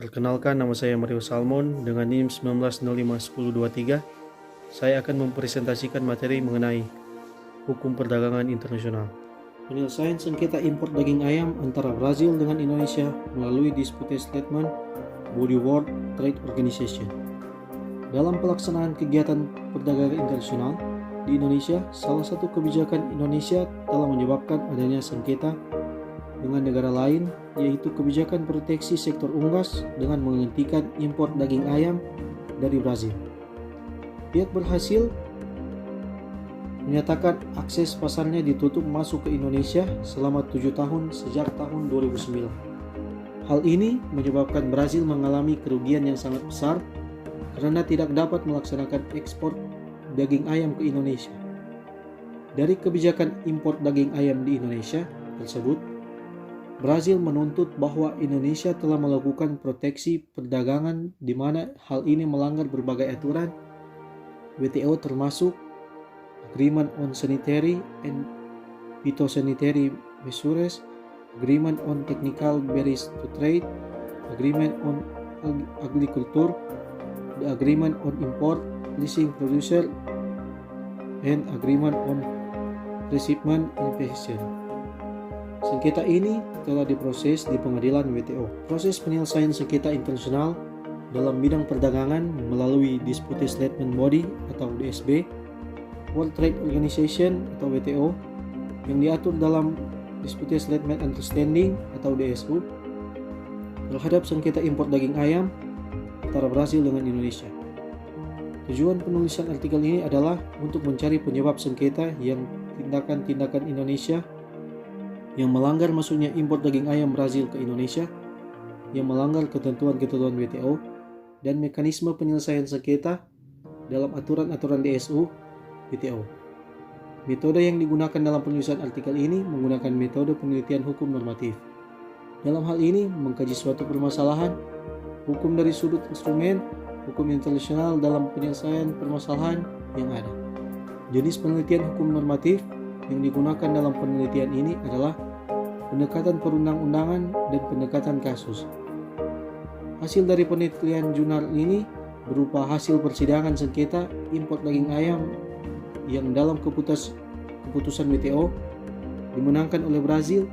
Perkenalkan, nama saya Mario Salmon dengan NIM 19051023. Saya akan mempresentasikan materi mengenai hukum perdagangan internasional. Penyelesaian sengketa impor daging ayam antara Brazil dengan Indonesia melalui Dispute Settlement Body World Trade Organization. Dalam pelaksanaan kegiatan perdagangan internasional di Indonesia, salah satu kebijakan Indonesia telah menyebabkan adanya sengketa dengan negara lain, yaitu kebijakan proteksi sektor unggas dengan menghentikan impor daging ayam dari Brazil. Pihak berhasil menyatakan akses pasarnya ditutup masuk ke Indonesia selama 7 tahun sejak tahun 2009. Hal ini menyebabkan Brazil mengalami kerugian yang sangat besar karena tidak dapat melaksanakan ekspor daging ayam ke Indonesia. Dari kebijakan impor daging ayam di Indonesia tersebut, Brazil menuntut bahwa Indonesia telah melakukan proteksi perdagangan di mana hal ini melanggar berbagai aturan WTO termasuk Agreement on Sanitary and Phytosanitary Measures, Agreement on Technical Barriers to Trade, Agreement on Agriculture, the Agreement on Import, Leasing Producer, and Agreement on Reshipment Inspection. Sengketa ini telah diproses di pengadilan WTO. Proses penyelesaian sengketa internasional dalam bidang perdagangan melalui Dispute Settlement Body atau DSB, World Trade Organization atau WTO, yang diatur dalam Dispute Settlement Understanding atau DSU, terhadap sengketa impor daging ayam antara Brazil dengan Indonesia. Tujuan penulisan artikel ini adalah untuk mencari penyebab sengketa yang tindakan-tindakan Indonesia yang melanggar masuknya impor daging ayam Brazil ke Indonesia, yang melanggar ketentuan-ketentuan WTO, dan mekanisme penyelesaian sengketa dalam aturan-aturan DSU WTO. Metode yang digunakan dalam penulisan artikel ini menggunakan metode penelitian hukum normatif. Dalam hal ini, mengkaji suatu permasalahan hukum dari sudut instrumen hukum internasional dalam penyelesaian permasalahan yang ada. Jenis penelitian hukum normatif yang digunakan dalam penelitian ini adalah pendekatan perundang-undangan dan pendekatan kasus. Hasil dari penelitian jurnal ini berupa hasil persidangan sengketa impor daging ayam yang dalam keputusan WTO dimenangkan oleh Brazil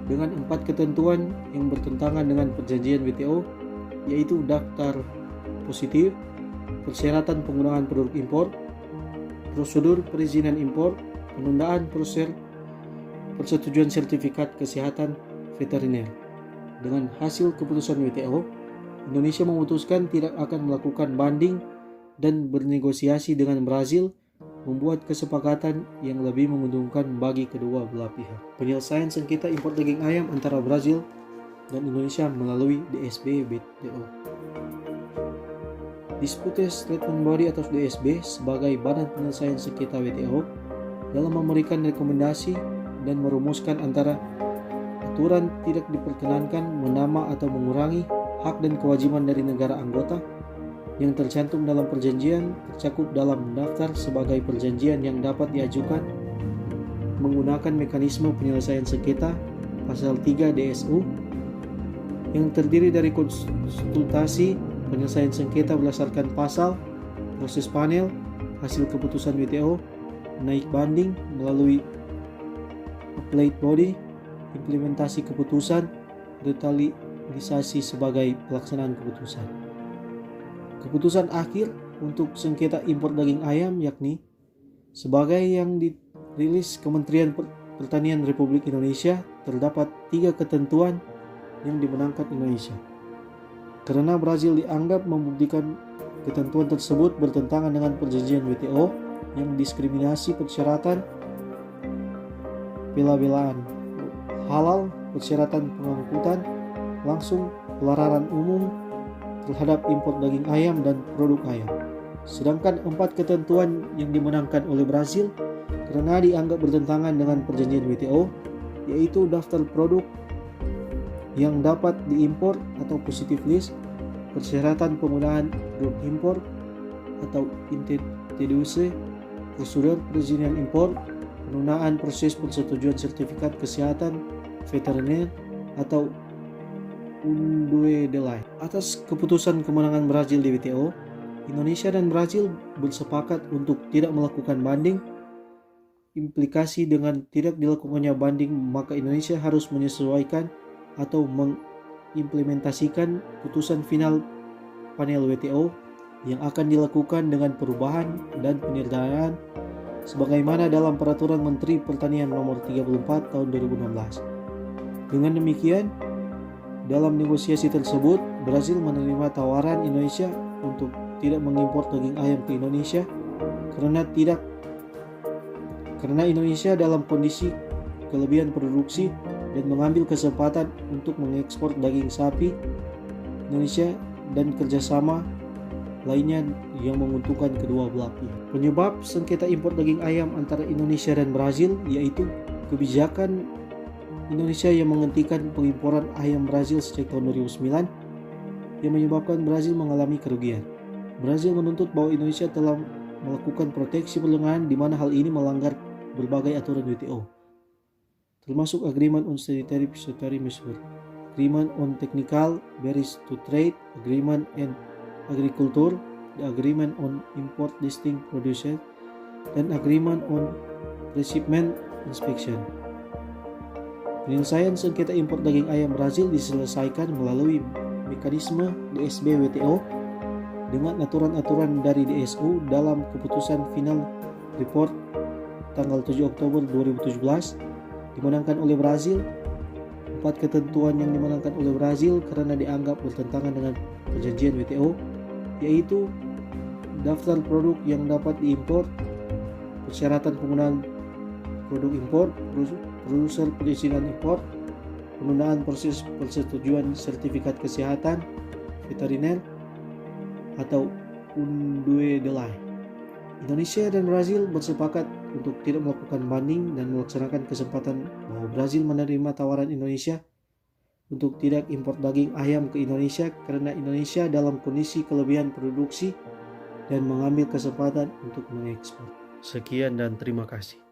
dengan 4 ketentuan yang bertentangan dengan perjanjian WTO, yaitu daftar positif, persyaratan penggunaan produk impor, prosedur perizinan impor, penundaan persetujuan sertifikat kesehatan veteriner. Dengan hasil keputusan WTO, Indonesia memutuskan tidak akan melakukan banding dan bernegosiasi dengan Brazil, membuat kesepakatan yang lebih menguntungkan bagi kedua belah pihak. Penyelesaian sengketa impor daging ayam antara Brazil dan Indonesia melalui DSB WTO. Dispute Settlement Body atau DSB sebagai badan penyelesaian sengketa WTO dalam memberikan rekomendasi dan merumuskan antara aturan tidak diperkenankan menambah atau mengurangi hak dan kewajiban dari negara anggota yang tercantum dalam perjanjian tercakup dalam daftar sebagai perjanjian yang dapat diajukan menggunakan mekanisme penyelesaian sengketa pasal 3 DSU yang terdiri dari konsultasi penyelesaian sengketa berdasarkan pasal, proses panel, hasil keputusan WTO, naik banding melalui appellate body, implementasi keputusan, retaliasi sebagai pelaksanaan keputusan. Keputusan akhir untuk sengketa impor daging ayam yakni sebagai yang dirilis Kementerian Pertanian Republik Indonesia, terdapat 3 ketentuan yang dimenangkan Indonesia. Karena Brazil dianggap membuktikan ketentuan tersebut bertentangan dengan perjanjian WTO yang diskriminasi persyaratan bela-belaan halal, persyaratan pengangkutan langsung, pelarangan umum terhadap impor daging ayam dan produk ayam. Sedangkan 4 ketentuan yang dimenangkan oleh Brazil karena dianggap bertentangan dengan perjanjian WTO, yaitu daftar produk yang dapat diimpor atau positive list, persyaratan penggunaan produk impor atau introduce, prosedur perizinan impor, penundaan proses persetujuan sertifikat kesehatan veteriner atau undue delay. Atas keputusan kemenangan Brazil di WTO, Indonesia dan Brazil bersepakat untuk tidak melakukan banding. Implikasi dengan tidak dilakukannya banding, maka Indonesia harus menyesuaikan atau mengimplementasikan putusan final panel WTO yang akan dilakukan dengan perubahan dan penirdaaan sebagaimana dalam Peraturan Menteri Pertanian Nomor 34 Tahun 2016. Dengan demikian, dalam negosiasi tersebut, Brazil menerima tawaran Indonesia untuk tidak mengimpor daging ayam ke Indonesia karena Indonesia dalam kondisi kelebihan produksi dan mengambil kesempatan untuk mengekspor daging sapi Indonesia dan kerjasama lainnya yang menguntungkan kedua belah pihak. Penyebab sengketa impor daging ayam antara Indonesia dan Brazil yaitu kebijakan Indonesia yang menghentikan pengimporan ayam Brazil sejak tahun 2009 yang menyebabkan Brazil mengalami kerugian. Brazil menuntut bahwa Indonesia telah melakukan proteksi perdagangan di mana hal ini melanggar berbagai aturan WTO, termasuk Agreement on Sanitary Phytosanitary Measures, Agreement on Technical Barriers to Trade, Agreement on Agriculture, the Agreement on Import Listing Producer, dan Agreement on Reshipment Inspection. Penyelesaian sengketa impor daging ayam Brazil diselesaikan melalui mekanisme DSB WTO dengan aturan-aturan dari DSU dalam keputusan final report tanggal 7 Oktober 2017 dimenangkan oleh Brazil. 4 ketentuan yang dimenangkan oleh Brazil karena dianggap bertentangan dengan perjanjian WTO yaitu daftar produk yang dapat diimpor, persyaratan penggunaan produk impor, produser perizinan impor, penundaan proses persetujuan sertifikat kesehatan veteriner atau undue delay. Indonesia dan Brazil bersepakat untuk tidak melakukan banding dan melaksanakan kesempatan bahwa Brazil menerima tawaran Indonesia untuk tidak impor daging ayam ke Indonesia karena Indonesia dalam kondisi kelebihan produksi dan mengambil kesempatan untuk mengekspor. Sekian dan terima kasih.